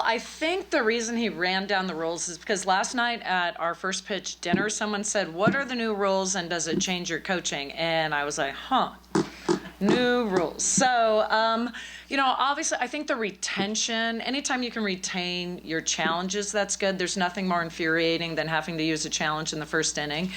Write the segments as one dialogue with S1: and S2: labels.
S1: I think the reason he ran down the rules is because last night at our first pitch dinner, someone said, "What are the new rules and does it change your coaching?" And I was like, huh. New rules. So, obviously, I think the retention, anytime you can retain your challenges, that's good. There's nothing more infuriating than having to use a challenge in the first inning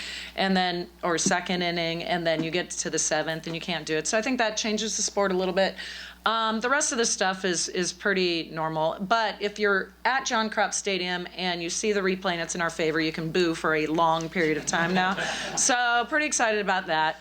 S1: or second inning, and then you get to the seventh and you can't do it. So I think that changes the sport a little bit. The rest of the stuff is pretty normal. But if you're at John Crop Stadium and you see the replay and it's in our favor, you can boo for a long period of time now. So pretty excited about that.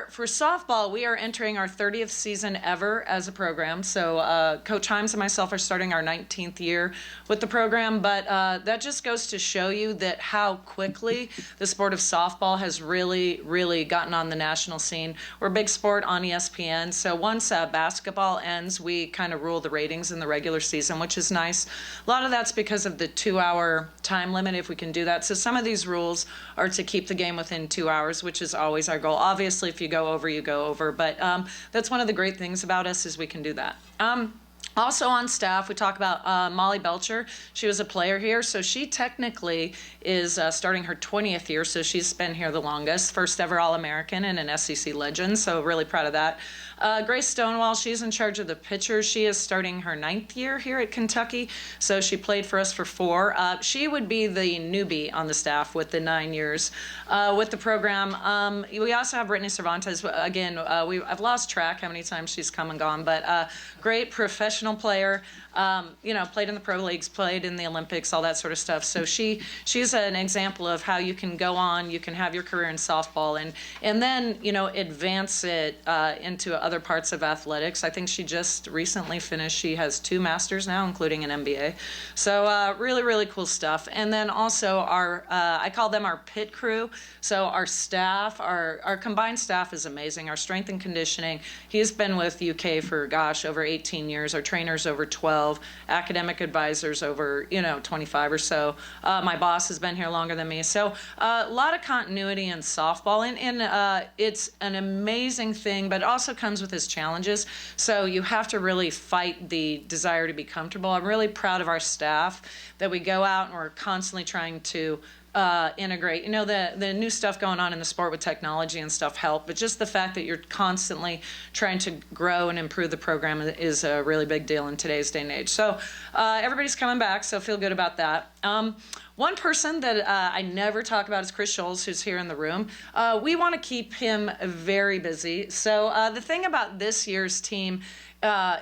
S1: For softball, we are entering our 30th season ever as a program. So Coach Himes and myself are starting our 19th year with the program. But that just goes to show you that how quickly the sport of softball has really, really gotten on the national scene. We're a big sport on ESPN. So once basketball ends, we kind of rule the ratings in the regular season, which is nice. A lot of that's because of the 2-hour time limit, if we can do that. So some of these rules are to keep the game within 2 hours, which is always our goal. Obviously, if you go over, you go over. But that's one of the great things about us is we can do that. Also on staff, we talk about Molly Belcher. She was a player here, so she technically is starting her 20th year, so she's been here the longest. First ever All-American and an SEC legend, so really proud of that. Grace Stonewall, she's in charge of the pitchers. She is starting her 9th year here at Kentucky, so she played for us for 4. She would be the newbie on the staff with the 9 years with the program. We also have Brittany Cervantes. Again, I've lost track how many times she's come and gone, but great professional player. Played in the pro leagues, played in the Olympics, all that sort of stuff. So she's an example of how you can go on, you can have your career in softball and then, advance it into other parts of athletics. I think she just recently finished. She has 2 masters now, including an MBA. So really, really cool stuff. And then also I call them our pit crew. So our staff, our combined staff is amazing. Our strength and conditioning, he's been with UK for, over 18 years. Our trainers over 12, academic advisors over, 25 or so. My boss has been here longer than me. So a lot of continuity in softball. And it's an amazing thing, but it also comes with its challenges. So you have to really fight the desire to be comfortable. I'm really proud of our staff that we go out and we're constantly trying to integrate. The new stuff going on in the sport with technology and stuff help, but just the fact that you're constantly trying to grow and improve the program is a really big deal in today's day and age. So everybody's coming back, so feel good about that. One person that I never talk about is Chris Scholes, who's here in the room. We want to keep him very busy. So the thing about this year's team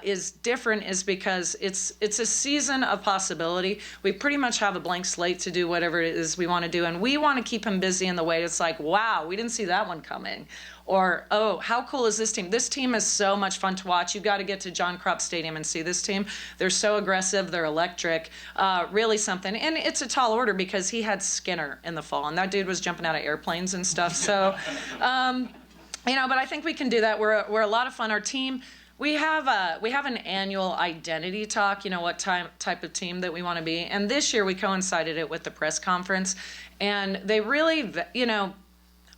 S1: is different is because it's a season of possibility. We pretty much have a blank slate to do whatever it is we want to do, and we want to keep him busy in the way it's like, wow, we didn't see that one coming. Or, oh, how cool is this team? This team is so much fun to watch. You've got to get to John Crop Stadium and see this team. They're so aggressive. They're electric. Really something. And it's a tall order because he had Skinner in the fall, and that dude was jumping out of airplanes and stuff. So, but I think we can do that. We're a lot of fun. Our team, we have an annual identity talk, what type of team that we want to be. And this year we coincided it with the press conference. And they really,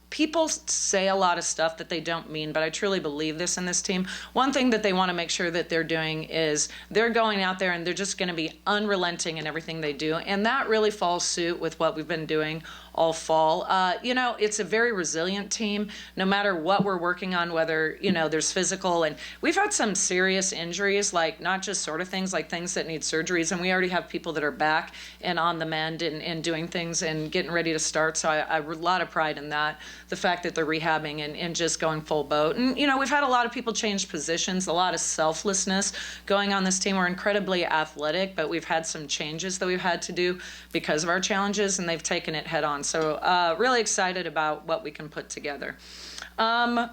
S1: people say a lot of stuff that they don't mean, but I truly believe this in this team. One thing that they want to make sure that they're doing is they're going out there and they're just going to be unrelenting in everything they do. And that really falls suit with what we've been doing all fall. It's a very resilient team, no matter what we're working on, whether, there's physical. And we've had some serious injuries, like not just sort of things, like things that need surgeries. And we already have people that are back and on the mend and doing things and getting ready to start. So I have a lot of pride in that, the fact that they're rehabbing and just going full boat. And, we've had a lot of people change positions, a lot of selflessness going on this team. We're incredibly athletic, but we've had some changes that we've had to do because of our challenges, and they've taken it head on. So really excited about what we can put together. The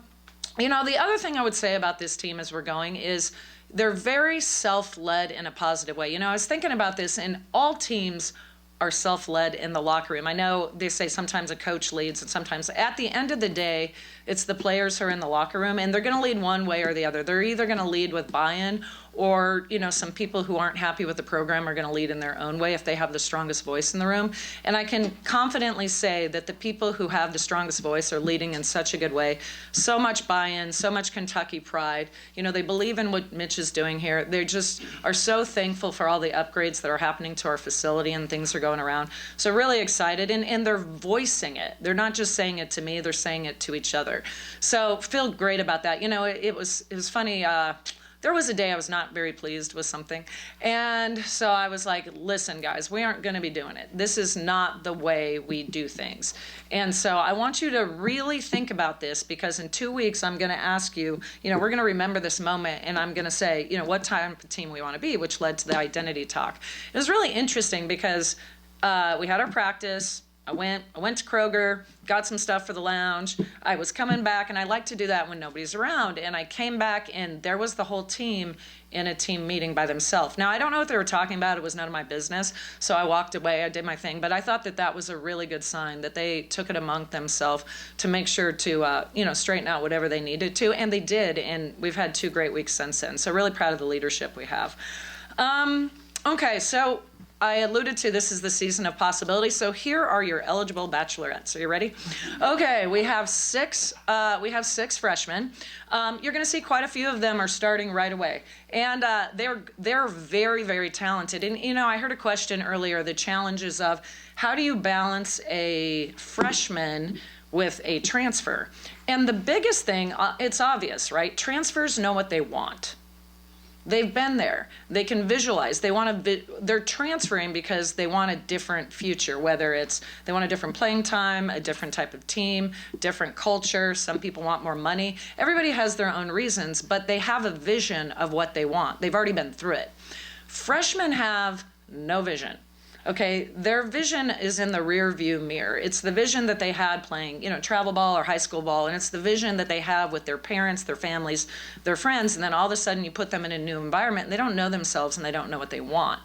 S1: other thing I would say about this team as we're going is they're very self-led in a positive way. I was thinking about this, and all teams are self-led in the locker room. I know they say sometimes a coach leads, and sometimes at the end of the day, it's the players who are in the locker room, and they're going to lead one way or the other. They're either going to lead with buy-in or, some people who aren't happy with the program are going to lead in their own way if they have the strongest voice in the room. And I can confidently say that the people who have the strongest voice are leading in such a good way. So much buy-in, so much Kentucky pride. They believe in what Mitch is doing here. They just are so thankful for all the upgrades that are happening to our facility, and things are going around. So really excited, and they're voicing it. They're not just saying it to me, they're saying it to each other. So feel great about that. It was funny. There was a day I was not very pleased with something. And so I was like, listen, guys, we aren't going to be doing it. This is not the way we do things. And so I want you to really think about this, because in 2 weeks, I'm going to ask you, we're going to remember this moment, and I'm going to say, what type of team we want to be, which led to the identity talk. It was really interesting because we had our practice. I went to Kroger, got some stuff for the lounge. I was coming back, and I like to do that when nobody's around. And I came back, and there was the whole team in a team meeting by themselves. Now, I don't know what they were talking about. It was none of my business. So I walked away. I did my thing. But I thought that was a really good sign that they took it among themselves to make sure to, straighten out whatever they needed to. And they did. And we've had 2 great weeks since then. So really proud of the leadership we have. Okay, so I alluded to this is the season of possibility. So here are your eligible bachelorettes. Are you ready? Okay, we have six freshmen. You're going to see quite a few of them are starting right away, and they're very, very talented. And I heard a question earlier: the challenges of how do you balance a freshman with a transfer? And the biggest thing, it's obvious, right? Transfers know what they want. They've been there. They can visualize. They're transferring because they want a different future, whether it's they want a different playing time, a different type of team, different culture. Some people want more money. Everybody has their own reasons, but they have a vision of what they want. They've already been through it. Freshmen have no vision. Okay, their vision is in the rear view mirror. It's the vision that they had playing, travel ball or high school ball, and it's the vision that they have with their parents, their families, their friends, and then all of a sudden you put them in a new environment and they don't know themselves and they don't know what they want.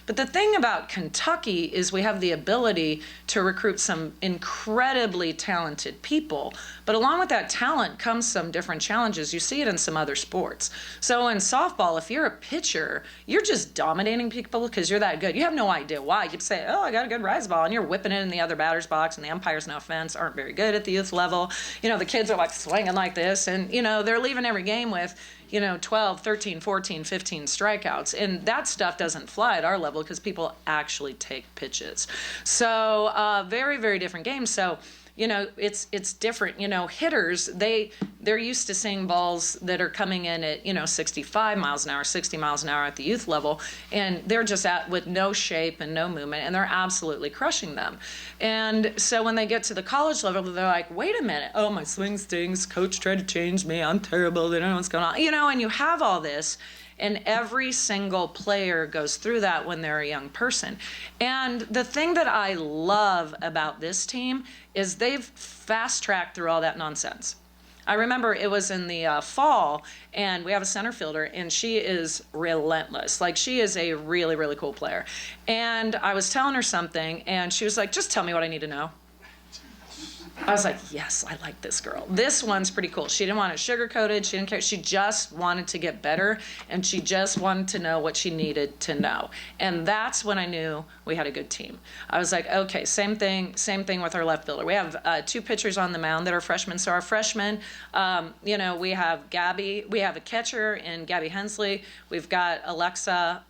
S1: But the thing about Kentucky is we have the ability to recruit some incredibly talented people, but along with that talent comes some different challenges. You see it in some other sports. So in softball, if you're a pitcher, you're just dominating people because you're that good. You have no idea why. You'd say, oh, I got a good rise ball, and you're whipping it in the other batter's box, and the umpires, no offense, aren't very good at the youth level. The kids are like swinging like this, and, they're leaving every game with, 12, 13, 14, 15 strikeouts. And that stuff doesn't fly at our level because people actually take pitches. So very, very different games. So, it's different. Hitters, they're used to seeing balls that are coming in at, 65 miles an hour, 60 miles an hour at the youth level. And they're just with no shape and no movement, and they're absolutely crushing them. And so when they get to the college level, they're like, wait a minute. Oh, my swing stinks. Coach tried to change me. I'm terrible. They don't know what's going on. And you have all this. And every single player goes through that when they're a young person. And the thing that I love about this team is they've fast-tracked through all that nonsense. I remember it was in the fall, and we have a center fielder, and she is relentless. Like, she is a really, really cool player. And I was telling her something, and she was like, just tell me what I need to know. I was like, yes, I like this girl. This one's pretty cool. She didn't want it sugar-coated. She didn't care. She just wanted to get better, and she just wanted to know what she needed to know. And that's when I knew we had a good team. I was like, okay, same thing with our left fielder. We have 2 pitchers on the mound that are freshmen. So our freshmen, we have Gabby. We have a catcher in Gabby Hensley. We've got Alexa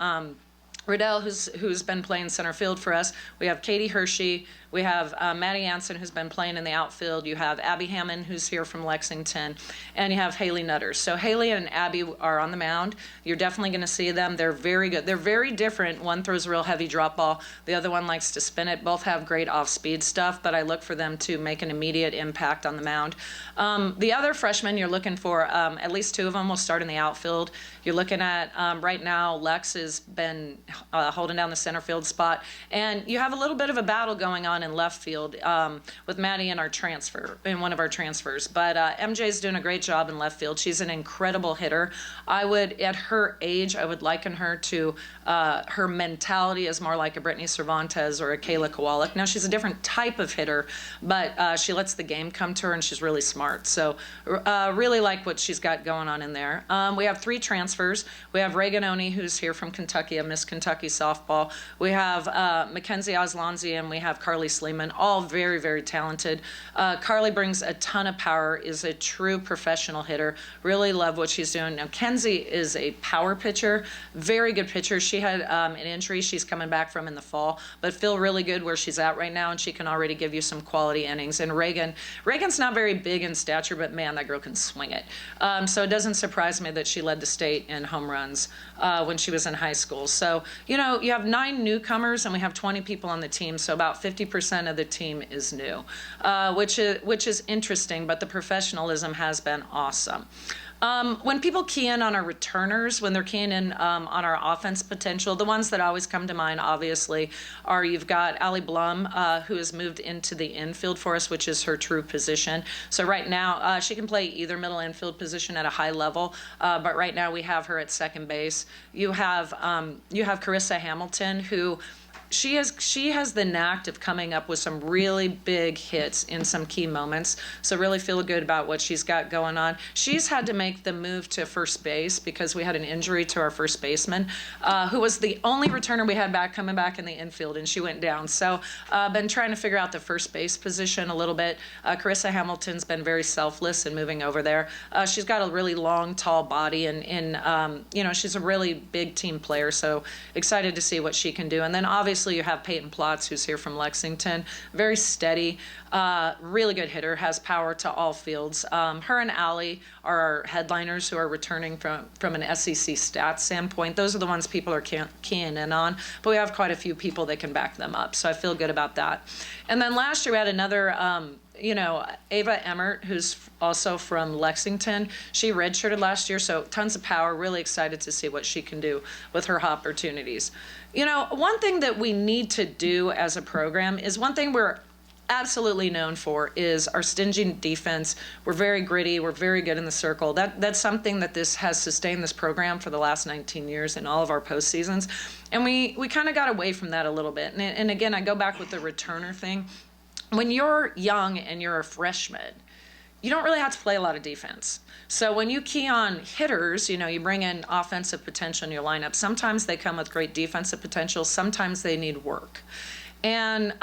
S1: Riddell, who's been playing center field for us. We have Katie Hershey. We have Maddie Anson, who's been playing in the outfield. You have Abby Hammond, who's here from Lexington. And you have Haley Nutter. So Haley and Abby are on the mound. You're definitely going to see them. They're very good. They're very different. One throws a real heavy drop ball. The other one likes to spin it. Both have great off-speed stuff, but I look for them to make an immediate impact on the mound. The other freshmen you're looking for, at least 2 of them will start in the outfield. You're looking at, right now, Lex has been holding down the center field spot. And you have a little bit of a battle going on on in left field with Maddie in one of our transfers. But MJ's doing a great job in left field. She's an incredible hitter. At her age, I would liken her to, her mentality is more like a Brittany Cervantes or a Kayla Kowalik. Now, she's a different type of hitter, but she lets the game come to her, and she's really smart. So really like what she's got going on in there. We have 3 transfers. We have Reagan Oni, who's here from Kentucky, a Miss Kentucky softball. We have Mackenzie Oslanzi, and we have Carly Sleeman, all very, very talented. Carly brings a ton of power, is a true professional hitter. Really love what she's doing. Now, Kenzie is a power pitcher, very good pitcher. She had an injury she's coming back from in the fall, but feel really good where she's at right now, and she can already give you some quality innings. And Reagan's not very big in stature, but man, that girl can swing it. So it doesn't surprise me that she led the state in home runs when she was in high school. So, you have 9 newcomers, and we have 20 people on the team, so about 50% of the team is new, which is interesting, but the professionalism has been awesome. When people key in on our returners, when they're keying in on our offense potential, the ones that always come to mind, obviously, are you've got Allie Blum, who has moved into the infield for us, which is her true position. So right now, she can play either middle infield position at a high level, but right now we have her at second base. You have Carissa Hamilton, who she has the knack of coming up with some really big hits in some key moments. So really feel good about what she's got going on. She's had to make the move to first base because we had an injury to our first baseman, who was the only returner we had coming back in the infield, and she went down. So been trying to figure out the first base position a little bit. Carissa Hamilton's been very selfless in moving over there. She's got a really long, tall body, and she's a really big team player. So excited to see what she can do. And then obviously you have Peyton Plotz, who's here from Lexington, very steady, really good hitter, has power to all fields. Her and Allie are our headliners who are returning from an SEC stats standpoint. Those are the ones people are keying in on, but we have quite a few people that can back them up, so I feel good about that. And then last year we had another Ava Emmert, who's also from Lexington. She redshirted last year, so tons of power. Really excited to see what she can do with her opportunities. One thing that we need to do as a program is one thing we're absolutely known for is our stingy defense. We're very gritty. We're very good in the circle. That's something that this has sustained this program for the last 19 years in all of our postseasons. And we kind of got away from that a little bit. And again, I go back with the returner thing. When you're young and you're a freshman, you don't really have to play a lot of defense. So when you key on hitters, you bring in offensive potential in your lineup. Sometimes they come with great defensive potential. Sometimes they need work. And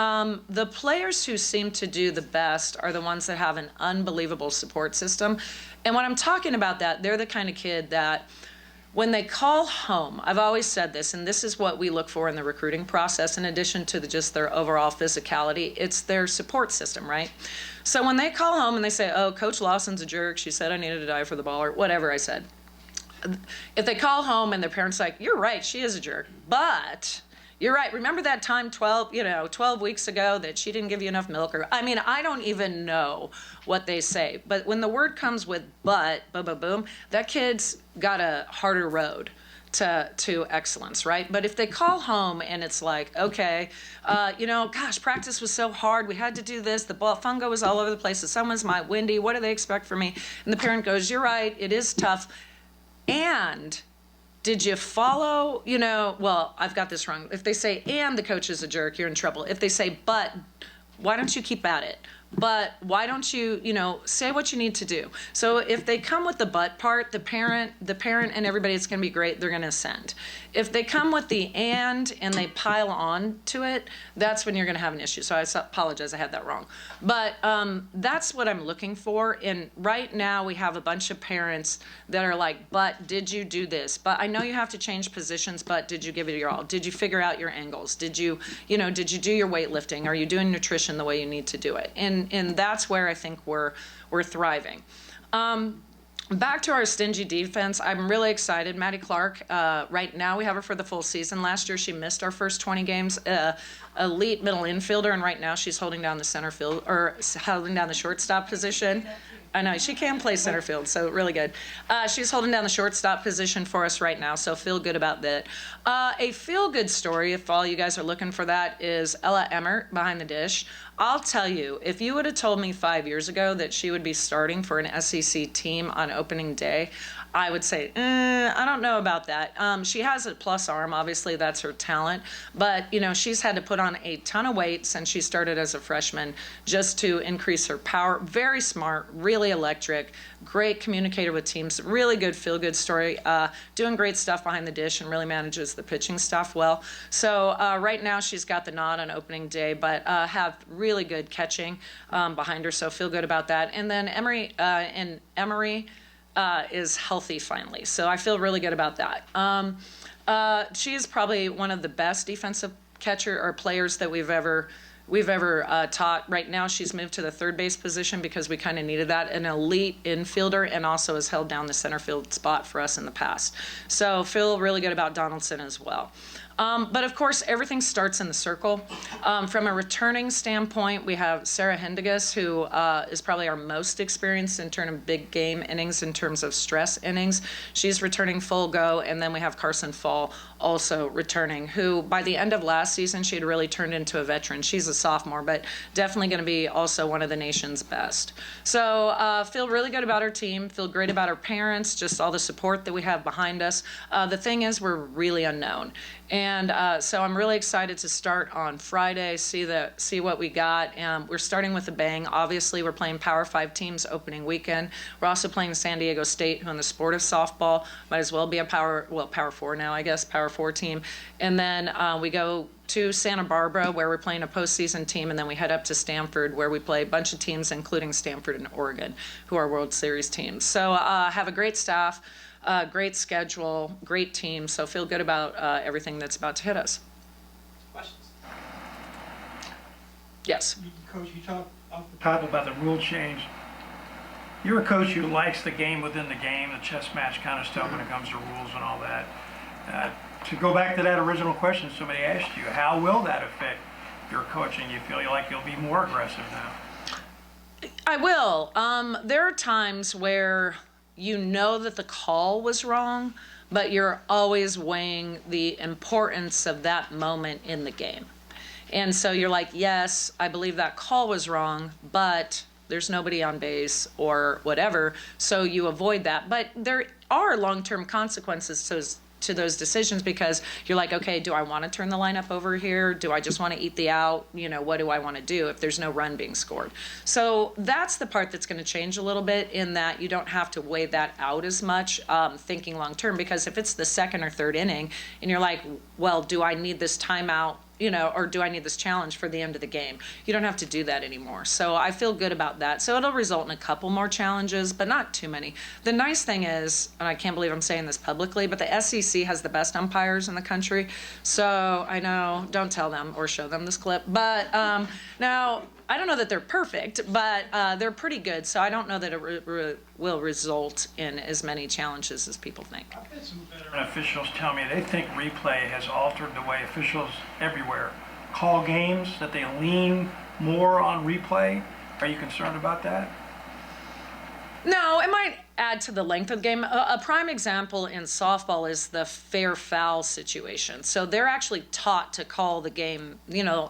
S1: the players who seem to do the best are the ones that have an unbelievable support system. And when I'm talking about that, they're the kind of kid that when they call home, I've always said this, and this is what we look for in the recruiting process, in addition to just their overall physicality, it's their support system, right? So when they call home and they say, oh, Coach Lawson's a jerk, she said I needed to die for the ball, or whatever I said. If they call home and their parents like, you're right, she is a jerk, but you're right. Remember that time 12 weeks ago that she didn't give you enough milk? I don't even know what they say. But when the word comes with but, boom, boom, boom, that kid's got a harder road to excellence, right? But if they call home and it's like, okay, gosh, practice was so hard. We had to do this. The fungo was all over the place. The sun was windy. What do they expect from me? And the parent goes, you're right. It is tough. And did you follow, I've got this wrong. If they say, and the coach is a jerk, you're in trouble. If they say, but, why don't you keep at it? But why don't you, say what you need to do? So if they come with the but part, the parent and everybody, it's going to be great. They're going to send. If they come with the and they pile on to it, that's when you're going to have an issue. So I apologize. I had that wrong. But that's what I'm looking for. And right now we have a bunch of parents that are like, but did you do this? But I know you have to change positions, but did you give it your all? Did you figure out your angles? Did you do your weightlifting? Are you doing nutrition the way you need to do it? And that's where I think we're thriving. Back to our stingy defense, I'm really excited. Maddie Clark, right now we have her for the full season. Last year she missed our first 20 games. Elite middle infielder, and right now she's holding down the center field, or holding down the shortstop position. I know. She can play center field, so really good. She's holding down the shortstop position for us right now, so feel good about that. A feel-good story, if all you guys are looking for that, is Ella Emmert behind the dish. I'll tell you, if you would have told me 5 years ago that she would be starting for an SEC team on opening day, I would say, I don't know about that. She has a plus arm. Obviously, that's her talent. But, she's had to put on a ton of weight since she started as a freshman just to increase her power. Very smart, really electric, great communicator with teams, really good feel-good story, doing great stuff behind the dish and really manages the pitching stuff well. So right now she's got the nod on opening day, but have really good catching behind her, so feel good about that. And then Emory is healthy finally, so I feel really good about that. She is probably one of the best defensive catcher or players that we've ever taught. Right now she's moved to the third base position because we kind of needed that, an elite infielder, and also has held down the center field spot for us in the past. So feel really good about Donaldson as well. But of course, everything starts in the circle. From a returning standpoint, we have Sarah Hendigas, who is probably our most experienced in terms of big game innings, in terms of stress innings. She's returning full go, and then we have Carson Fall also returning, who by the end of last season, she had really turned into a veteran. She's a sophomore, but definitely going to be also one of the nation's best. So feel really good about our team, feel great about our parents, just all the support that we have behind us. The thing is, we're really unknown. And so I'm really excited to start on Friday, see what we got. We're starting with a bang. Obviously, we're playing Power 5 teams opening weekend. We're also playing San Diego State, who in the sport of softball might as well be a Power 4 now, I guess, Power 4 team. And then we go to Santa Barbara, where we're playing a postseason team, and then we head up to Stanford, where we play a bunch of teams, including Stanford and Oregon, who are World Series teams. So have a great staff. Great schedule, great team, so feel good about everything that's about to hit us.
S2: Questions?
S1: Yes.
S2: Coach, you talked off the top about the rule change. You're a coach who likes the game within the game, the chess match kind of stuff when it comes to rules and all that. To go back to that original question somebody asked you, how will that affect your coaching? You feel like you'll be more aggressive now?
S1: I will. There are times where you know that the call was wrong, but you're always weighing the importance of that moment in the game. And so you're like, yes, I believe that call was wrong, but there's nobody on base or whatever, so you avoid that. But there are long-term consequences to those decisions, because you're like, okay, do I want to turn the lineup over here? Do I just want to eat the out? What do I want to do if there's no run being scored? So that's the part that's going to change a little bit, in that you don't have to weigh that out as much, thinking long term, because if it's the second or third inning and you're like, well, do I need this timeout? Or do I need this challenge for the end of the game? You don't have to do that anymore. So I feel good about that. So it'll result in a couple more challenges, but not too many. The nice thing is, and I can't believe I'm saying this publicly, but the SEC has the best umpires in the country. So I know, don't tell them or show them this clip. But now, I don't know that they're perfect, but they're pretty good. So I don't know that it will result in as many challenges as people think.
S2: I've had some veteran officials tell me they think replay has altered the way officials everywhere call games, that they lean more on replay. Are you concerned about that?
S1: No, it might add to the length of the game. A prime example in softball is the fair foul situation. So they're actually taught to call the game,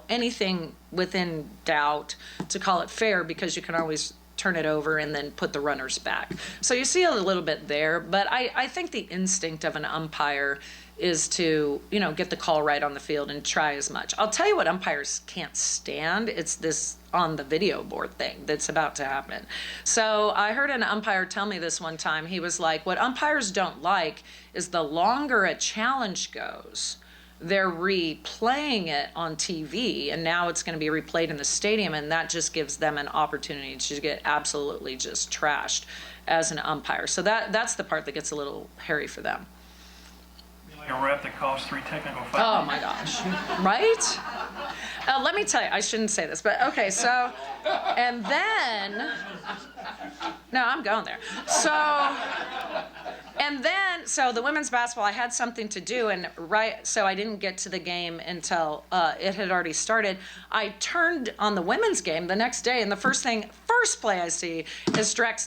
S1: anything within doubt, to call it fair, because you can always turn it over and then put the runners back. So you see a little bit there, but I think the instinct of an umpire is to, get the call right on the field and try as much. I'll tell you what umpires can't stand. It's this on the video board thing that's about to happen. So I heard an umpire tell me this one time. He was like, what umpires don't like is the longer a challenge goes, they're replaying it on TV, and now it's going to be replayed in the stadium, and that just gives them an opportunity to get absolutely just trashed as an umpire. So that's the part that gets a little hairy for them.
S2: A ref that calls 3 technical fouls.
S1: Oh my gosh, right? Let me tell you, I shouldn't say this, but okay, so, and then, no, I'm going there. So the women's basketball, I had something to do, and so I didn't get to the game until it had already started. I turned on the women's game the next day, and the first first play I see is Drex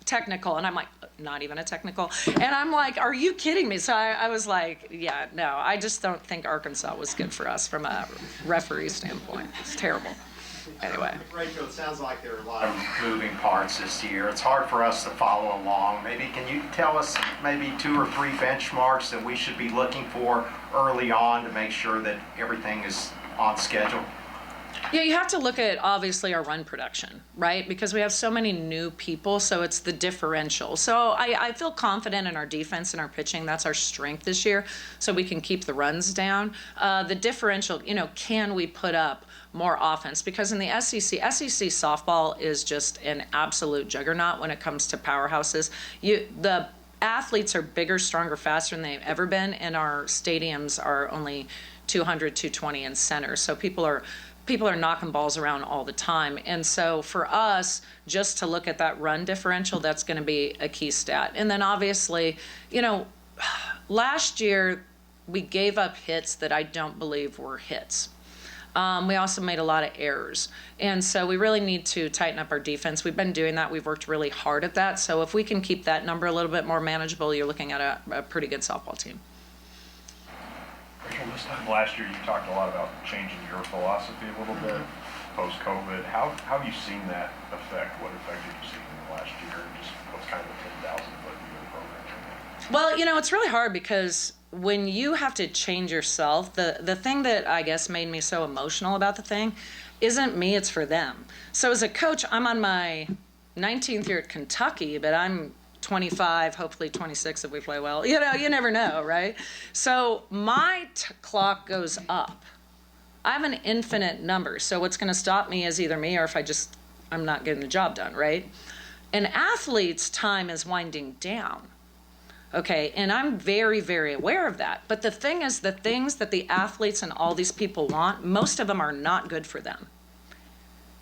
S1: technical, and I'm like, not even a technical. And I'm like, are you kidding me? So I was like, yeah, no, I just don't think Arkansas was good for us from a referee standpoint. It's terrible. Anyway.
S3: Rachel, it sounds like there are a lot of moving parts this year. It's hard for us to follow along. Maybe can you tell us maybe 2 or 3 benchmarks that we should be looking for early on to make sure that everything is on schedule?
S1: Yeah, you have to look at, obviously, our run production, right? Because we have so many new people, so it's the differential. So I feel confident in our defense and our pitching. That's our strength this year, so we can keep the runs down. The differential, can we put up more offense? Because in the SEC softball is just an absolute juggernaut when it comes to powerhouses. The athletes are bigger, stronger, faster than they've ever been, and our stadiums are only 200, 220 in center. So people are knocking balls around all the time. And so for us, just to look at that run differential, that's going to be a key stat. And then obviously, last year we gave up hits that I don't believe were hits. We also made a lot of errors. And so we really need to tighten up our defense. We've been doing that. We've worked really hard at that. So if we can keep that number a little bit more manageable, you're looking at a pretty good softball team.
S4: Rachel, this time last year you talked a lot about changing your philosophy a little bit post-COVID. How have you seen that affect? What effect have you seen in the last year? Just what's kind of a 10,000-foot view of the program?
S1: Well, it's really hard because when you have to change yourself, the thing that I guess made me so emotional about the thing isn't me, it's for them. So as a coach, I'm on my 19th year at Kentucky, but I'm 25, hopefully 26 if we play well. You never know, right? So my clock goes up. I have an infinite number. So what's going to stop me is either me or if I'm not getting the job done, right? An athlete's time is winding down. Okay, and I'm very, very aware of that. But the thing is, the things that the athletes and all these people want, most of them are not good for them.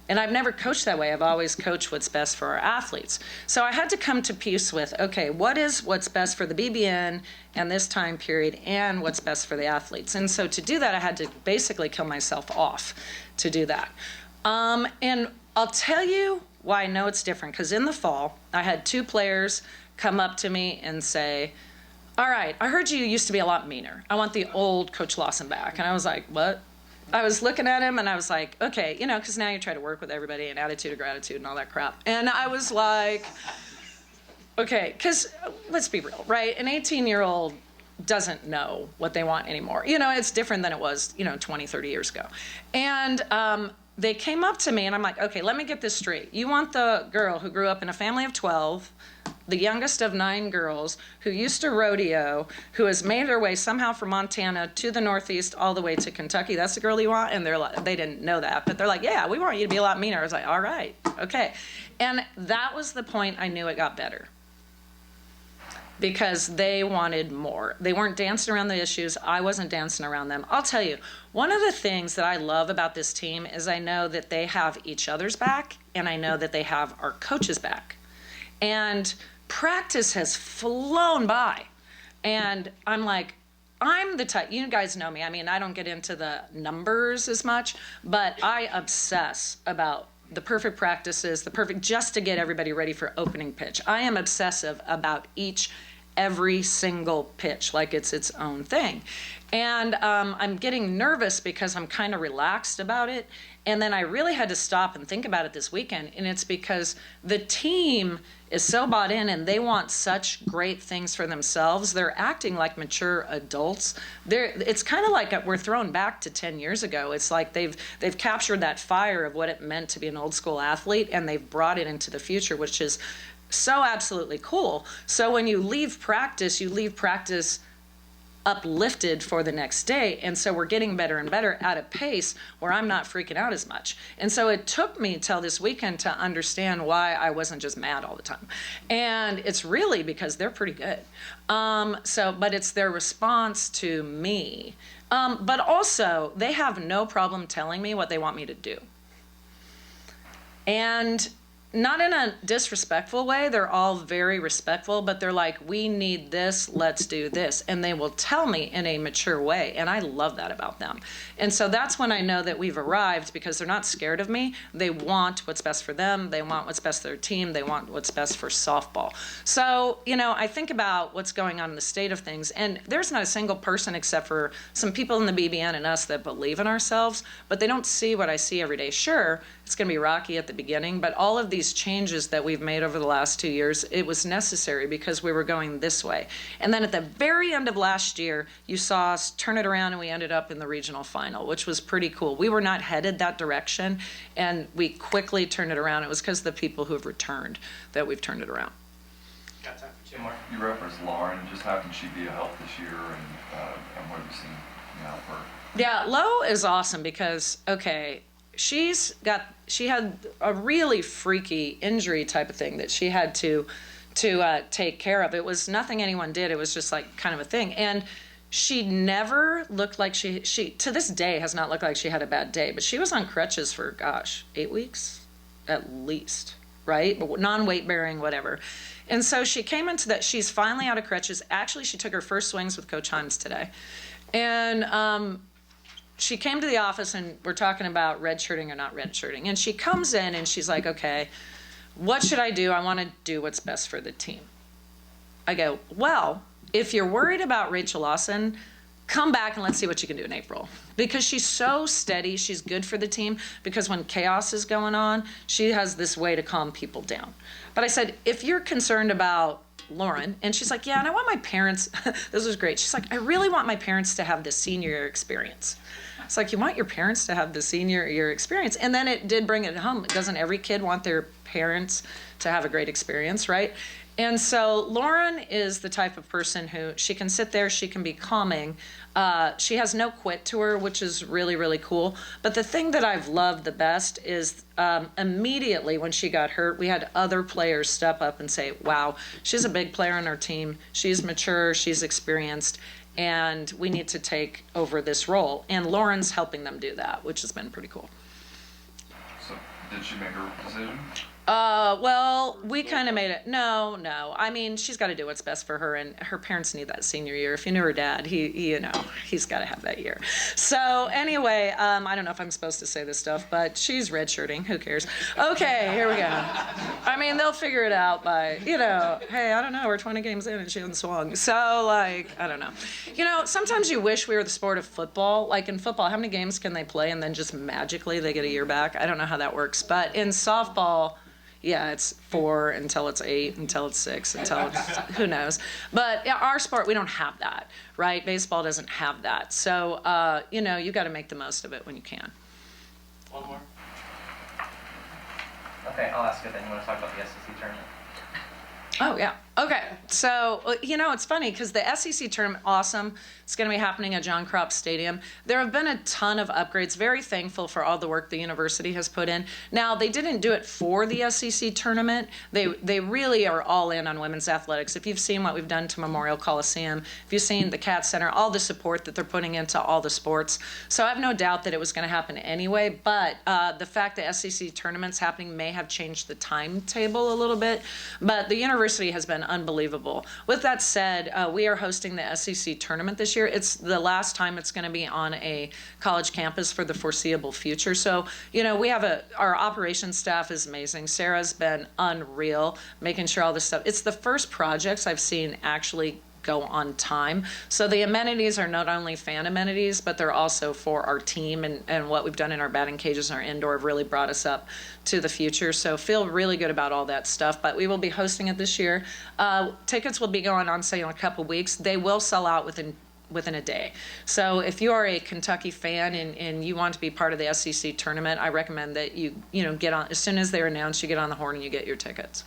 S1: And I've never coached that way. I've always coached what's best for our athletes. So I had to come to peace with, okay, what's best for the BBN and this time period and what's best for the athletes. And so to do that, I had to basically kill myself off to do that. And I'll tell you why I know it's different. Because in the fall, I had 2 players come up to me and say, all right, I heard you used to be a lot meaner. I want the old Coach Lawson back. And I was like, what? I was looking at him and I was like, okay, because now you try to work with everybody and attitude of gratitude and all that crap. And I was like, okay, because let's be real, right? An 18-year-old doesn't know what they want anymore. It's different than it was, 20, 30 years ago. And they came up to me and I'm like, okay, let me get this straight. You want the girl who grew up in a family of 12, the youngest of 9 girls, who used to rodeo, who has made her way somehow from Montana to the Northeast all the way to Kentucky. That's the girl you want? And they didn't know that, but they're like, yeah, we want you to be a lot meaner. I was like, all right, okay. And that was the point I knew it got better. Because they wanted more. They weren't dancing around the issues. I wasn't dancing around them. I'll tell you, one of the things that I love about this team is I know that they have each other's back, and I know that they have our coach's back. And practice has flown by. And I'm like, I'm the type, you guys know me. I mean, I don't get into the numbers as much, but I obsess about the perfect practices, just to get everybody ready for opening pitch. I am obsessive about every single pitch, like it's its own thing. And I'm getting nervous because I'm kind of relaxed about it. And then I really had to stop and think about it this weekend. And it's because the team is so bought in and they want such great things for themselves. They're acting like mature adults. It's kind of like we're thrown back to 10 years ago. It's like they've captured that fire of what it meant to be an old school athlete, and they've brought it into the future, which is so absolutely cool. So when you leave practice uplifted for the next day. And so we're getting better and better at a pace where I'm not freaking out as much. And so it took me till this weekend to understand why I wasn't just mad all the time. And it's really because they're pretty good. But it's their response to me. But also they have no problem telling me what they want me to do. And not in a disrespectful way. They're all very respectful, but they're like, we need this, let's do this. And they will tell me in a mature way. And I love that about them. And so that's when I know that we've arrived, because they're not scared of me. They want what's best for them. They want what's best for their team. They want what's best for softball. So, I think about what's going on in the state of things. And there's not a single person except for some people in the BBN and us that believe in ourselves, but they don't see what I see every day. Sure, it's going to be rocky at the beginning, but all of these changes that we've made over the last 2 years, it was necessary because we were going this way. And then at the very end of last year, you saw us turn it around and we ended up in the regional final, which was pretty cool. We were not headed that direction, and we quickly turned it around. It was because of the people who have returned that we've turned it around.
S5: Got time for two more.
S6: You referenced Lauren. Just how can she be a help this year, and what have you seen now for her?
S1: Yeah, Lo is awesome because, she had a really freaky injury type of thing that she had to take care of. It was nothing anyone did. It was just like kind of a thing. And she never looked like she to this day has not looked like she had a bad day, but she was on crutches for, 8 weeks at least, right? Non-weight bearing, whatever. And so she came into that. She's finally out of crutches. Actually, she took her first swings with Coach Himes today. And, she came to the office and we're talking about redshirting or not redshirting. And she comes in and she's like, okay, what should I do? I want to do what's best for the team. I go, well, if you're worried about Rachel Lawson, come back and let's see what you can do in April. Because she's so steady, she's good for the team, because when chaos is going on, she has this way to calm people down. But I said, if you're concerned about Lauren, and she's like, yeah, and I want my parents, this was great. She's like, I really want my parents to have the senior year experience. It's like, you want your parents to have the senior year experience. And then it did bring it home. Doesn't every kid want their parents to have a great experience, right? And so Lauren is the type of person who, she can sit there, she can be calming. She has no quit to her, which is really, really cool. But the thing that I've loved the best is immediately when she got hurt, we had other players step up and say, wow, she's a big player on our team. She's mature, she's experienced, and we need to take over this role. And Lauren's helping them do that, which has been pretty cool.
S6: So, did she make her decision?
S1: Well, we kind of made it. No. I mean, she's got to do what's best for her, and her parents need that senior year. If you knew her dad, he's got to have that year. So anyway, I don't know if I'm supposed to say this stuff, but she's redshirting. Who cares? Okay, here we go. I mean, they'll figure it out by, hey, I don't know, we're 20 games in and she hasn't swung. So, I don't know. Sometimes you wish we were the sport of football. Like in football, how many games can they play and then just magically they get a year back? I don't know how that works. But in softball, yeah, it's 4 until it's 8, until it's 6, until it's, who knows. But our sport, we don't have that, right? Baseball doesn't have that. So, you got to make the most of it when you can.
S5: One more. Okay, I'll ask it then. You want to talk about the SEC tournament?
S1: Oh, yeah. Okay. So, it's funny because the SEC tournament, awesome. It's going to be happening at John Kropp Stadium. There have been a ton of upgrades. Very thankful for all the work the university has put in. Now, they didn't do it for the SEC tournament. They really are all in on women's athletics. If you've seen what we've done to Memorial Coliseum, if you've seen the Cat Center, all the support that they're putting into all the sports. So I have no doubt that it was going to happen anyway. But the fact that SEC tournament's happening may have changed the timetable a little bit. But the university has been unbelievable. With that said, we are hosting the SEC tournament this year. It's the last time it's going to be on a college campus for the foreseeable future. So, we have our operations staff is amazing. Sarah's been unreal, making sure all this stuff. It's the first projects I've seen actually go on time. So the amenities are not only fan amenities, but they're also for our team, and what we've done in our batting cages and our indoor have really brought us up to the future. So feel really good about all that stuff, but we will be hosting it this year. Tickets will be going on sale in a couple weeks. They will sell out within a day. So if you are a Kentucky fan and you want to be part of the SEC tournament, I recommend that you get on, as soon as they're announced, you get on the horn and you get your tickets.